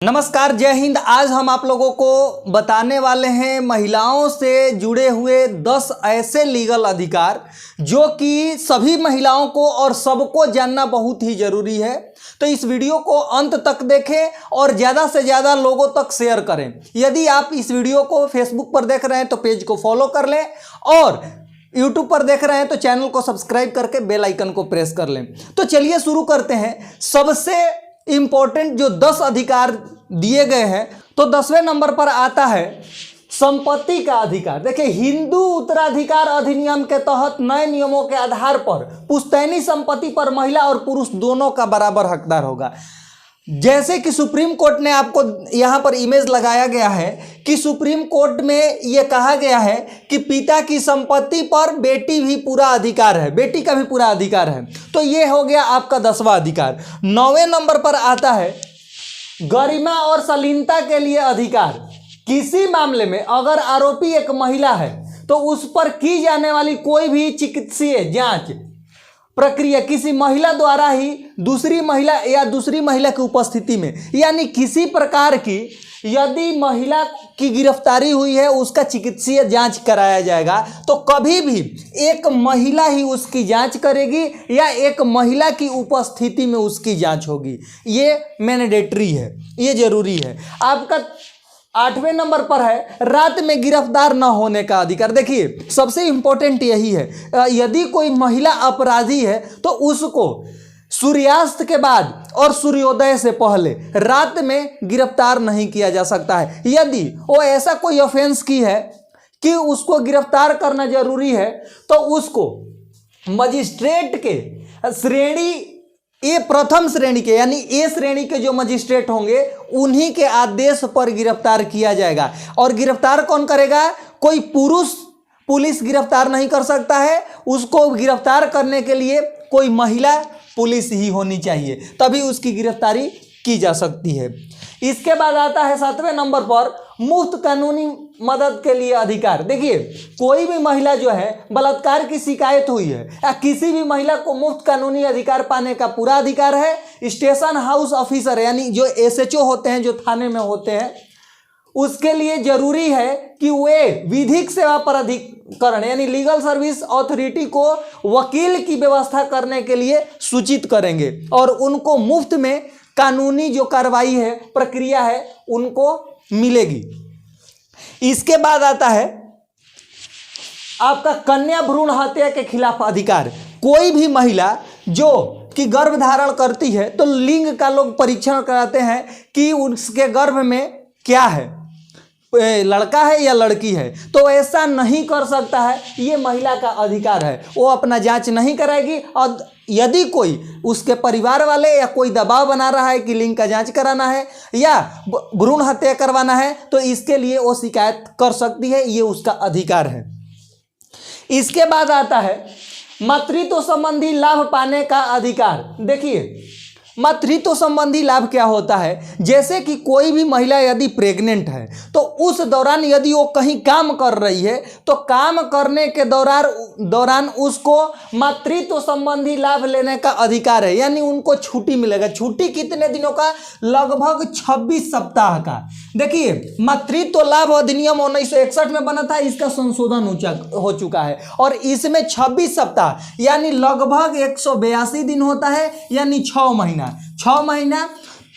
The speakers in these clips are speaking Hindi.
नमस्कार, जय हिंद। आज हम आप लोगों को बताने वाले हैं महिलाओं से जुड़े हुए 10 ऐसे लीगल अधिकार जो कि सभी महिलाओं को और सबको जानना बहुत ही ज़रूरी है। तो इस वीडियो को अंत तक देखें और ज़्यादा से ज़्यादा लोगों तक शेयर करें। यदि आप इस वीडियो को फेसबुक पर देख रहे हैं तो पेज को फॉलो कर लें और यूट्यूब पर देख रहे हैं तो चैनल को सब्सक्राइब करके बेल आइकन को प्रेस कर लें। तो चलिए शुरू करते हैं। सबसे इंपॉर्टेंट जो 10 अधिकार दिए गए हैं, तो 10वें नंबर पर आता है संपत्ति का अधिकार। देखिए, हिंदू उत्तराधिकार अधिनियम के तहत नए नियमों के आधार पर पुश्तैनी संपत्ति पर महिला और पुरुष दोनों का बराबर हकदार होगा। जैसे कि सुप्रीम कोर्ट ने आपको यहाँ पर इमेज लगाया गया है कि सुप्रीम कोर्ट में ये कहा गया है कि पिता की संपत्ति पर बेटी भी पूरा अधिकार है, बेटी का भी पूरा अधिकार है। तो ये हो गया आपका 10वां अधिकार। 9वें नंबर पर आता है गरिमा और शालीनता के लिए अधिकार। किसी मामले में अगर आरोपी एक महिला है तो उस पर की जाने वाली कोई भी चिकित्सीय जांच प्रक्रिया किसी महिला द्वारा ही दूसरी महिला या दूसरी महिला की उपस्थिति में, यानी किसी प्रकार की यदि महिला की गिरफ्तारी हुई है उसका चिकित्सीय जांच कराया जाएगा तो कभी भी एक महिला ही उसकी जांच करेगी या एक महिला की उपस्थिति में उसकी जांच होगी। ये मैंडेटरी है, ये जरूरी है। आपका 8वें नंबर पर है रात में गिरफ्तार न होने का अधिकार। देखिए, सबसे इंपॉर्टेंट यही है, यदि कोई महिला अपराधी है तो उसको सूर्यास्त के बाद और सूर्योदय से पहले रात में गिरफ्तार नहीं किया जा सकता है। यदि वो ऐसा कोई ऑफेंस की है कि उसको गिरफ्तार करना जरूरी है तो उसको मजिस्ट्रेट के श्रेणी ये प्रथम श्रेणी के यानी ए श्रेणी के जो मजिस्ट्रेट होंगे उन्हीं के आदेश पर गिरफ्तार किया जाएगा। और गिरफ्तार कौन करेगा? कोई पुरुष पुलिस गिरफ्तार नहीं कर सकता है, उसको गिरफ्तार करने के लिए कोई महिला पुलिस ही होनी चाहिए, तभी उसकी गिरफ्तारी की जा सकती है। इसके बाद आता है 7वें नंबर पर मुफ्त कानूनी मदद के लिए अधिकार। देखिए, कोई भी महिला जो है बलात्कार की शिकायत हुई है या किसी भी महिला को मुफ्त कानूनी अधिकार पाने का पूरा अधिकार है। स्टेशन हाउस ऑफिसर यानी जो एसएचओ होते हैं, जो थाने में होते हैं, उसके लिए जरूरी है कि वे विधिक सेवा प्राधिकरण यानी लीगल सर्विस अथॉरिटी को वकील की व्यवस्था करने के लिए सूचित करेंगे और उनको मुफ्त में कानूनी जो कार्रवाई है, प्रक्रिया है, उनको मिलेगी। इसके बाद आता है आपका कन्या भ्रूण हत्या के खिलाफ अधिकार। कोई भी महिला जो कि गर्भ धारण करती है तो लिंग का लोग परीक्षण कराते हैं कि उसके गर्भ में क्या है, लड़का है या लड़की है। तो ऐसा नहीं कर सकता है, ये महिला का अधिकार है। वो अपना जांच नहीं कराएगी और यदि कोई उसके परिवार वाले या कोई दबाव बना रहा है कि लिंग का जांच कराना है या भ्रूण हत्या करवाना है तो इसके लिए वो शिकायत कर सकती है, ये उसका अधिकार है। इसके बाद आता है मातृत्व संबंधी लाभ पाने का अधिकार। देखिए, मातृत्व संबंधी लाभ क्या होता है? जैसे कि कोई भी महिला यदि प्रेग्नेंट है तो उस दौरान यदि वो कहीं काम कर रही है तो काम करने के दौरान उसको मातृत्व संबंधी लाभ लेने का अधिकार है, यानी उनको छुट्टी मिलेगा। छुट्टी कितने दिनों का? लगभग 26 सप्ताह का। देखिए, मातृत्व लाभ अधिनियम 1961 में बना था, इसका संशोधन हो चुका है और इसमें 26 सप्ताह यानी लगभग 182 दिन होता है, यानी 6 महीना। 6 महीना,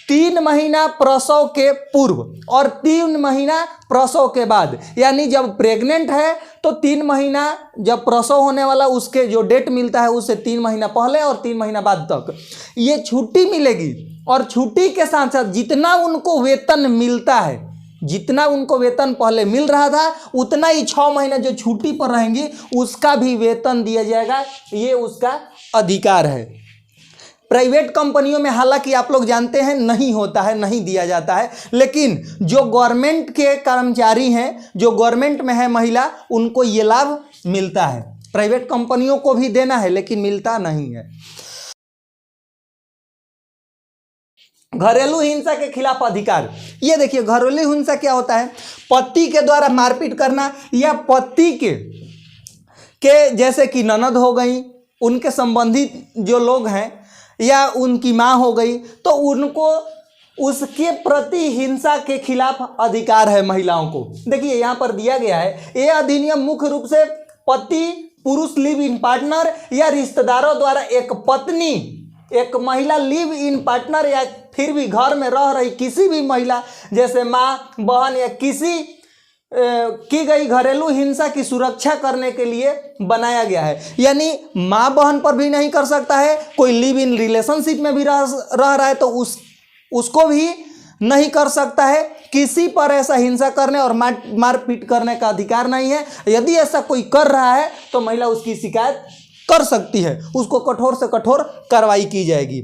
3 महीना प्रसव के पूर्व और 3 महीना प्रसव के बाद, यानी जब प्रेग्नेंट है तो 3 महीना जब प्रसव होने वाला उसके जो डेट मिलता है उससे 3 महीना पहले और 3 महीना बाद तक ये छुट्टी मिलेगी। और छुट्टी के साथ साथ जितना उनको वेतन मिलता है, जितना उनको वेतन पहले मिल रहा था उतना ही 6 महीना जो छुट्टी पर रहेंगी उसका भी वेतन दिया जाएगा, ये उसका अधिकार है। प्राइवेट कंपनियों में हालांकि आप लोग जानते हैं नहीं होता है, नहीं दिया जाता है, लेकिन जो गवर्नमेंट के कर्मचारी हैं, जो गवर्नमेंट में है महिला, उनको ये लाभ मिलता है। प्राइवेट कंपनियों को भी देना है लेकिन मिलता नहीं है। घरेलू हिंसा के खिलाफ अधिकार। ये देखिए, घरेलू हिंसा क्या होता है? पति के द्वारा मारपीट करना या पति के जैसे कि ननद हो गई, उनके संबंधित जो लोग हैं या उनकी माँ हो गई तो उनको उसके प्रति हिंसा के खिलाफ अधिकार है महिलाओं को। देखिए यहाँ पर दिया गया है, ये अधिनियम मुख्य रूप से पति पुरुष लिव इन पार्टनर या रिश्तेदारों द्वारा एक पत्नी, एक महिला लिव इन पार्टनर या फिर भी घर में रह रही किसी भी महिला जैसे माँ, बहन या किसी की गई घरेलू हिंसा की सुरक्षा करने के लिए बनाया गया है। यानी माँ बहन पर भी नहीं कर सकता है, कोई लिव इन रिलेशनशिप में भी रह रहा है तो उसको भी नहीं कर सकता है। किसी पर ऐसा हिंसा करने और मारपीट करने का अधिकार नहीं है। यदि ऐसा कोई कर रहा है तो महिला उसकी शिकायत कर सकती है, उसको कठोर से कठोर कार्रवाई की जाएगी।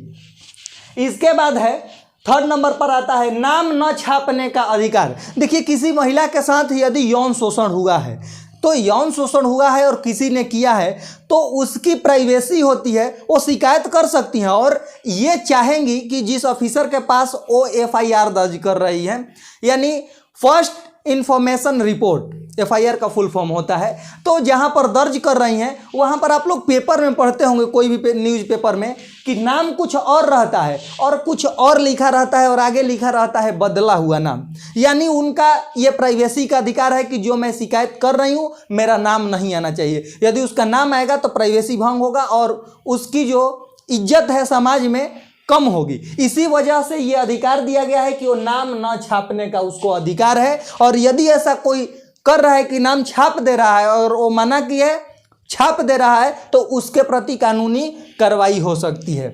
इसके बाद है 3rd नंबर पर आता है नाम न छापने का अधिकार। देखिए किसी महिला के साथ यदि यौन शोषण हुआ है तो यौन शोषण हुआ है और किसी ने किया है तो उसकी प्राइवेसी होती है, वो शिकायत कर सकती हैं और ये चाहेंगी कि जिस ऑफिसर के पास वो FIR दर्ज कर रही है, यानी फर्स्ट इंफॉर्मेशन रिपोर्ट, FIR का फुल फॉर्म होता है, तो जहाँ पर दर्ज कर रही हैं वहाँ पर आप लोग पेपर में पढ़ते होंगे, कोई भी न्यूज़पेपर में, कि नाम कुछ और रहता है और कुछ और लिखा रहता है और आगे लिखा रहता है बदला हुआ नाम। यानी उनका ये प्राइवेसी का अधिकार है कि जो मैं शिकायत कर रही हूँ मेरा नाम नहीं आना चाहिए। यदि उसका नाम आएगा तो प्राइवेसी भंग होगा और उसकी जो इज्जत है समाज में कम होगी। इसी वजह से ये अधिकार दिया गया है कि वो नाम न छापने का उसको अधिकार है। और यदि ऐसा कोई कर रहा है कि नाम छाप दे रहा है और वो मना की है, छाप दे रहा है, तो उसके प्रति कानूनी कार्रवाई हो सकती है।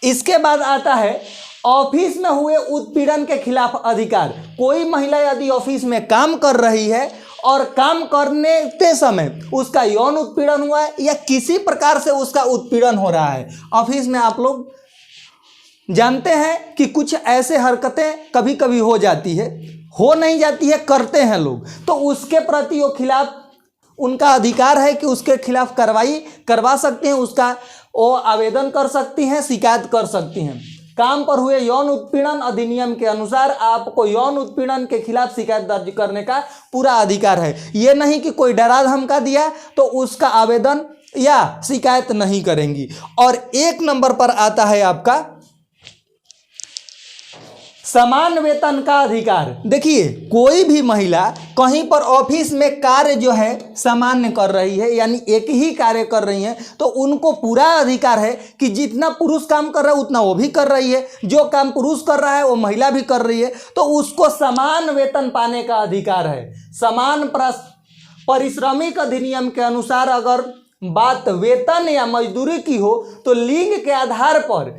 इसके बाद आता है ऑफिस में हुए उत्पीड़न के खिलाफ अधिकार। कोई महिला यदि ऑफिस में काम कर रही है और काम करने के समय उसका यौन उत्पीड़न हुआ है या किसी प्रकार से उसका उत्पीड़न हो रहा है, ऑफिस में आप लोग जानते हैं कि कुछ ऐसे हरकतें कभी कभी हो जाती है, हो नहीं जाती है, करते हैं लोग, तो उसके प्रति वो खिलाफ उनका अधिकार है कि उसके खिलाफ कार्रवाई करवा सकते हैं, उसका वो आवेदन कर सकती हैं, शिकायत कर सकती हैं। काम पर हुए यौन उत्पीड़न अधिनियम के अनुसार आपको यौन उत्पीड़न के खिलाफ शिकायत दर्ज करने का पूरा अधिकार है। ये नहीं कि कोई डरा धमका दिया तो उसका आवेदन या शिकायत नहीं करेंगी। और 1 नंबर पर आता है आपका समान वेतन का अधिकार। देखिए कोई भी महिला कहीं पर ऑफिस में कार्य जो है सामान्य कर रही है, यानी एक ही कार्य कर रही है, तो उनको पूरा अधिकार है कि जितना पुरुष काम कर रहा है उतना वो भी कर रही है, जो काम पुरुष कर रहा है वो महिला भी कर रही है, तो उसको समान वेतन पाने का अधिकार है। समान पारिश्रमिक अधिनियम के अनुसार अगर बात वेतन या मजदूरी की हो तो लिंग के आधार पर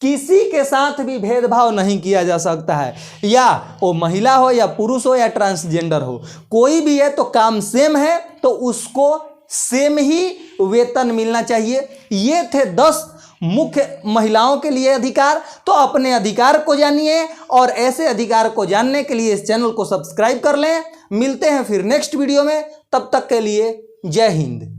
किसी के साथ भी भेदभाव नहीं किया जा सकता है, या वो महिला हो या पुरुष हो या ट्रांसजेंडर हो, कोई भी है तो काम सेम है तो उसको सेम ही वेतन मिलना चाहिए। ये थे 10 मुख्य महिलाओं के लिए अधिकार। तो अपने अधिकार को जानिए और ऐसे अधिकार को जानने के लिए इस चैनल को सब्सक्राइब कर लें। मिलते हैं फिर नेक्स्ट वीडियो में, तब तक के लिए जय हिंद।